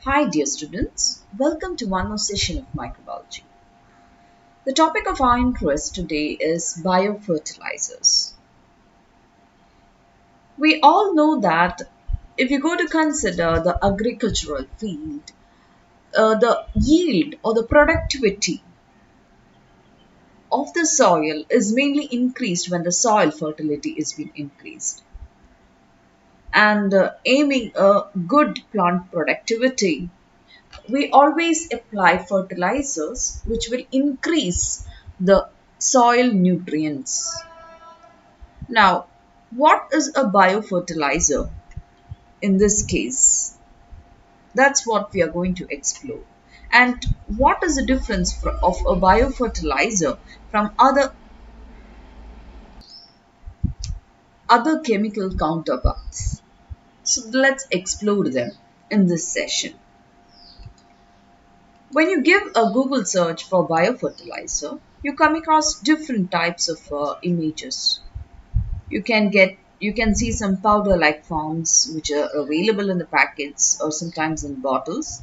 Hi dear students, welcome to one more session of microbiology. The topic of our interest today is biofertilizers. We all know that if you go to consider the agricultural field, the yield or the productivity of the soil is mainly increased when the soil fertility is being increased. And aiming a good plant productivity, we always apply fertilizers which will increase the soil nutrients. Now, what is a biofertilizer in this case? That's what we are going to explore. And what is the difference of a biofertilizer from other chemical counterparts? So let's explore them in this session. When you give a Google search for biofertilizer, you come across different types of images. You can see some powder-like forms which are available in the packets or sometimes in bottles,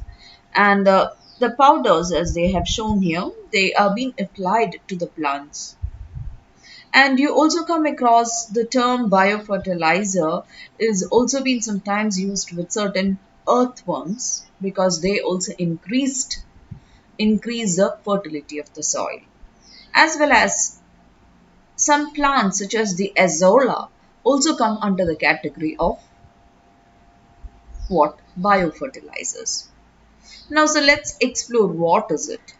and the powders, as they have shown here, they are being applied to the plants. And you also come across the term biofertilizer is also been sometimes used with certain earthworms because they also increase the fertility of the soil, as well as some plants such as the azolla also come under the category of what? Biofertilizers. Now, so let's explore what is it.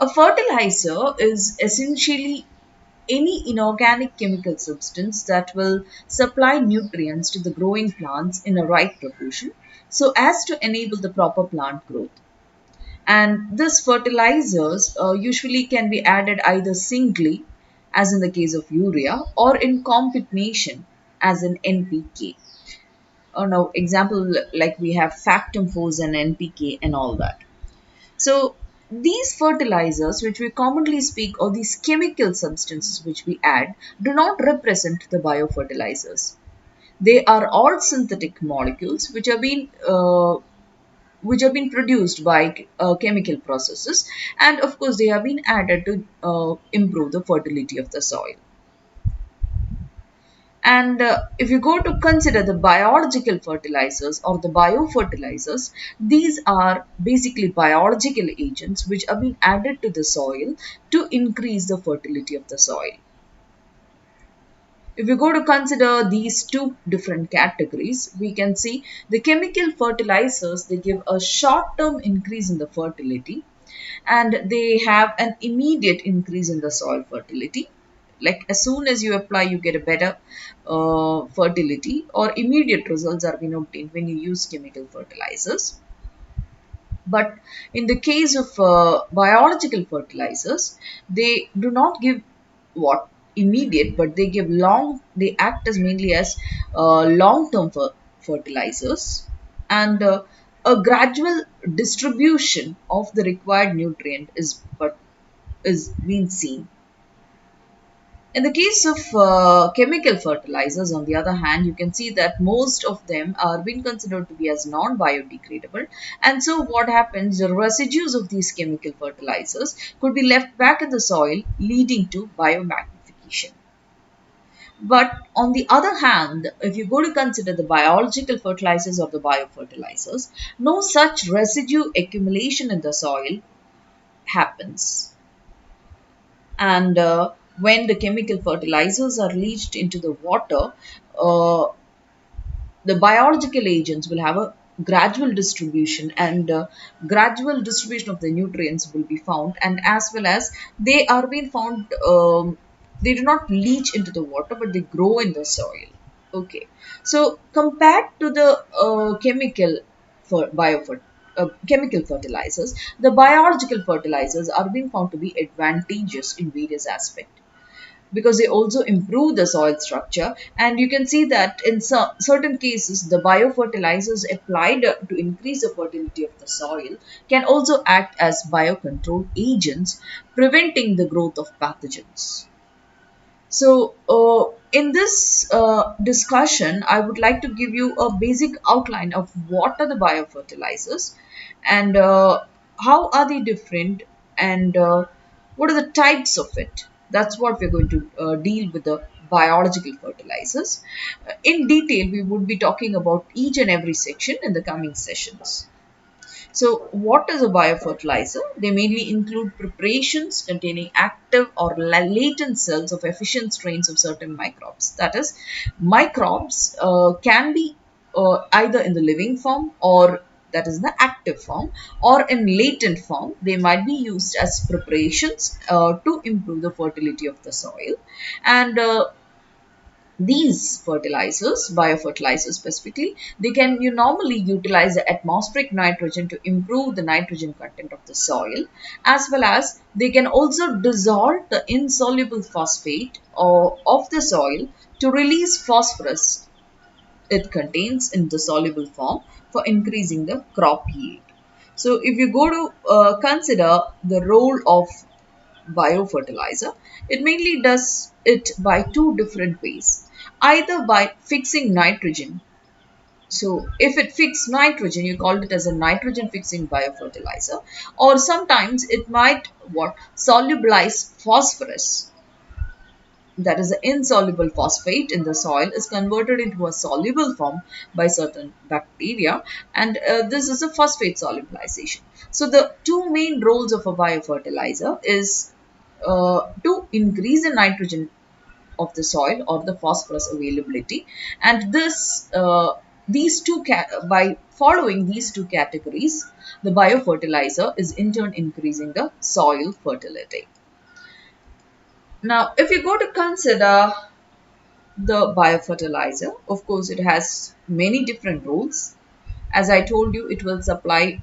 A fertilizer is essentially any inorganic chemical substance that will supply nutrients to the growing plants in a right proportion so as to enable the proper plant growth. And these fertilizers usually can be added either singly, as in the case of urea, or in combination, as in NPK. Now, example like we have Factum Force and NPK and all that. So these fertilizers, which we commonly speak, or these chemical substances which we add, do not represent the biofertilizers. They are all synthetic molecules which have been produced by chemical processes, and of course they have been added to improve the fertility of the soil. And if you go to consider the biological fertilizers or the biofertilizers, these are basically biological agents which are being added to the soil to increase the fertility of the soil. If you go to consider these two different categories, we can see the chemical fertilizers, they give a short-term increase in the fertility and they have an immediate increase in the soil fertility. Like as soon as you apply, you get a better fertility, or immediate results are being obtained when you use chemical fertilizers. But in the case of biological fertilizers, they do not give what immediate, but they give long. They act as mainly as long-term fertilizers, and a gradual distribution of the required nutrient is being seen. In the case of chemical fertilizers, on the other hand, you can see that most of them are being considered to be as non-biodegradable. And so what happens, the residues of these chemical fertilizers could be left back in the soil, leading to biomagnification. But on the other hand, if you go to consider the biological fertilizers or the biofertilizers, no such residue accumulation in the soil happens. And when the chemical fertilizers are leached into the water, uh, the biological agents will have a gradual distribution, and gradual distribution of the nutrients will be found, and as well as they are being found, they do not leach into the water but they grow in the soil. Okay, so compared to the chemical fertilizers, the biological fertilizers are being found to be advantageous in various aspects because they also improve the soil structure. And you can see that in certain cases, the biofertilizers applied to increase the fertility of the soil can also act as biocontrol agents, preventing the growth of pathogens. So, in this discussion, I would like to give you a basic outline of what are the biofertilizers and how are they different and what are the types of it. That's what we're going to deal with the biological fertilizers. In detail, we would be talking about each and every section in the coming sessions. So, what is a biofertilizer? They mainly include preparations containing active or latent cells of efficient strains of certain microbes. That is, microbes can be either in the living form or that is the active form or in latent form. They might be used as preparations to improve the fertility of the soil, and these fertilizers, biofertilizers specifically, they can you normally utilize the atmospheric nitrogen to improve the nitrogen content of the soil, as well as they can also dissolve the insoluble phosphate of the soil to release phosphorus it contains in the soluble form for increasing the crop yield. So if you go to consider the role of biofertilizer, it mainly does it by two different ways. Either by fixing nitrogen. So if it fixes nitrogen, you call it as a nitrogen fixing biofertilizer. Or sometimes it might what solubilize phosphorus, that is the insoluble phosphate in the soil is converted into a soluble form by certain bacteria, and this is a phosphate solubilization. So the two main roles of a biofertilizer is to increase the nitrogen of the soil or the phosphorus availability, and this these two by following these two categories, the biofertilizer is in turn increasing the soil fertility. Now if you go to consider the biofertilizer, of course, it has many different roles. As I told you, it will supply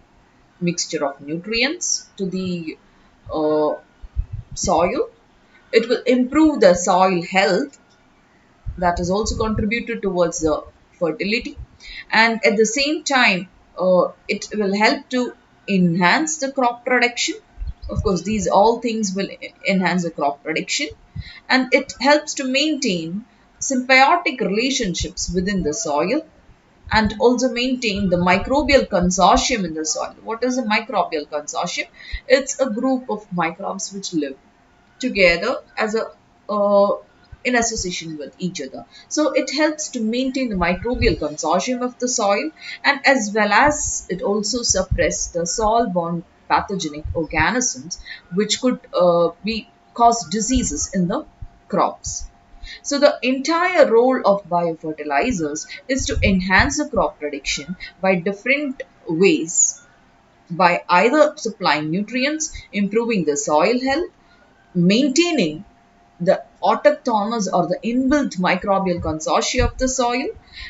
mixture of nutrients to the uh, soil. It will improve the soil health, that is also contributed towards the fertility, and at the same time it will help to enhance the crop production. Of course, these all things will enhance the crop production, and it helps to maintain symbiotic relationships within the soil and also maintain the microbial consortium in the soil. What is a microbial consortium? It's a group of microbes which live together as a in association with each other. So it helps to maintain the microbial consortium of the soil, and as well as it also suppress the soil-borne pathogenic organisms which could be cause diseases in the crops. So the entire role of biofertilizers is to enhance the crop production by different ways, by either supplying nutrients, improving the soil health, maintaining the autochthonous or the inbuilt microbial consortia of the soil,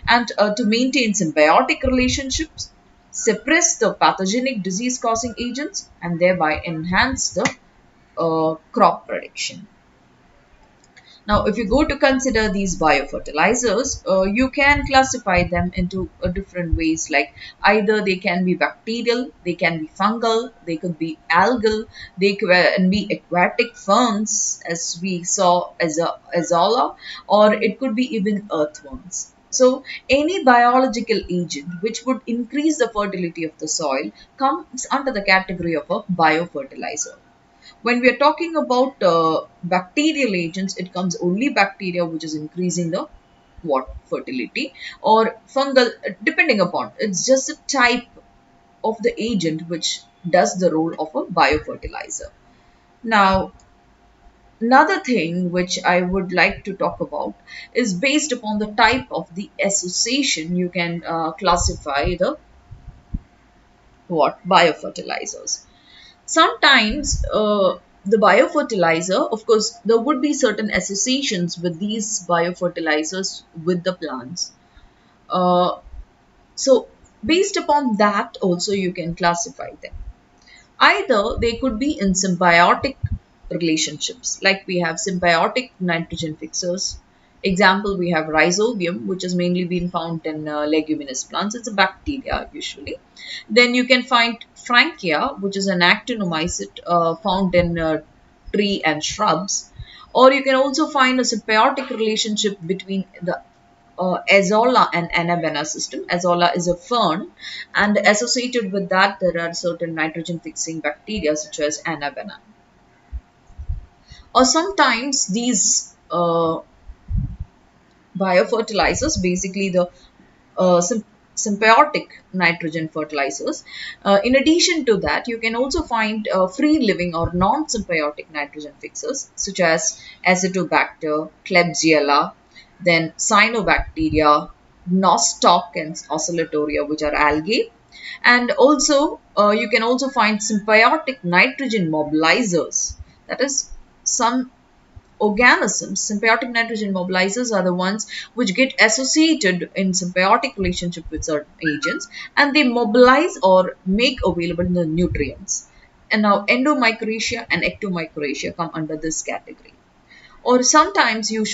and to maintain symbiotic relationships, suppress the pathogenic disease causing agents, and thereby enhance the crop production. Now, if you go to consider these biofertilizers, you can classify them into different ways, like either they can be bacterial, they can be fungal, they could be algal, they can be aquatic ferns, as we saw as a azolla, or it could be even earthworms. So, any biological agent which would increase the fertility of the soil comes under the category of a biofertilizer. When we are talking about bacterial agents, it comes only bacteria which is increasing the what fertility, or fungal, depending upon it's just a type of the agent which does the role of a biofertilizer. Now, another thing which I would like to talk about is based upon the type of the association you can classify the what biofertilizers. Sometimes the biofertilizer, of course, there would be certain associations with these biofertilizers with the plants. Uh, so, based upon that, also you can classify them. Either they could be in symbiotic relationships, like we have symbiotic nitrogen fixers. Example, we have rhizobium, which has mainly been found in leguminous plants. It's a bacteria usually. Then you can find Frankia, which is an actinomycete found in tree and shrubs. Or you can also find a symbiotic relationship between the Azolla and Anabena system. Azolla is a fern, and associated with that there are certain nitrogen fixing bacteria such as Anabena. Or sometimes these biofertilizers, basically the symbiotic nitrogen fertilizers. In addition to that, you can also find free living or non-symbiotic nitrogen fixers such as Acetobacter, Klebsiella, then Cyanobacteria, Nostoc and Oscillatoria, which are algae. And also, you can also find symbiotic nitrogen mobilizers. That is, some organisms, symbiotic nitrogen mobilizers are the ones which get associated in symbiotic relationship with certain agents, and they mobilize or make available the nutrients. And now endomycorrhizae and ectomycorrhizae come under this category. Or sometimes you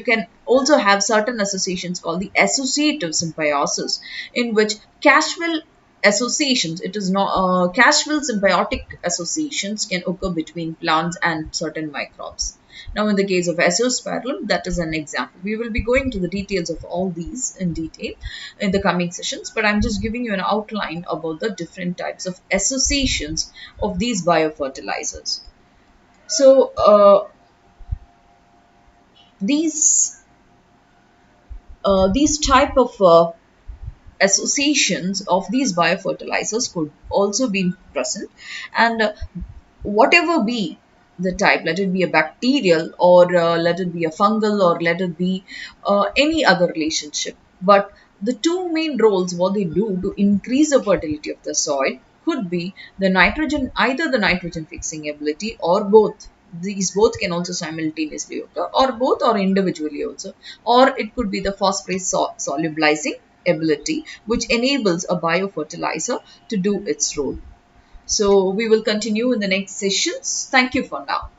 can also have certain associations called the associative symbiosis, in which casual associations, it is not casual symbiotic associations can occur between plants and certain microbes. Now in the case of azoospermum, that is an example. We will be going to the details of all these in detail in the coming sessions, but I'm just giving you an outline about the different types of associations of these biofertilizers. So these these type of associations of these biofertilizers could also be present, and whatever be the type, let it be a bacterial or let it be a fungal or let it be any other relationship, but the two main roles what they do to increase the fertility of the soil could be the nitrogen, either the nitrogen fixing ability or both. These both can also simultaneously occur, or both, or individually also, or it could be the phosphorus solubilizing ability, which enables a biofertilizer to do its role. So we will continue in the next sessions. Thank you for now.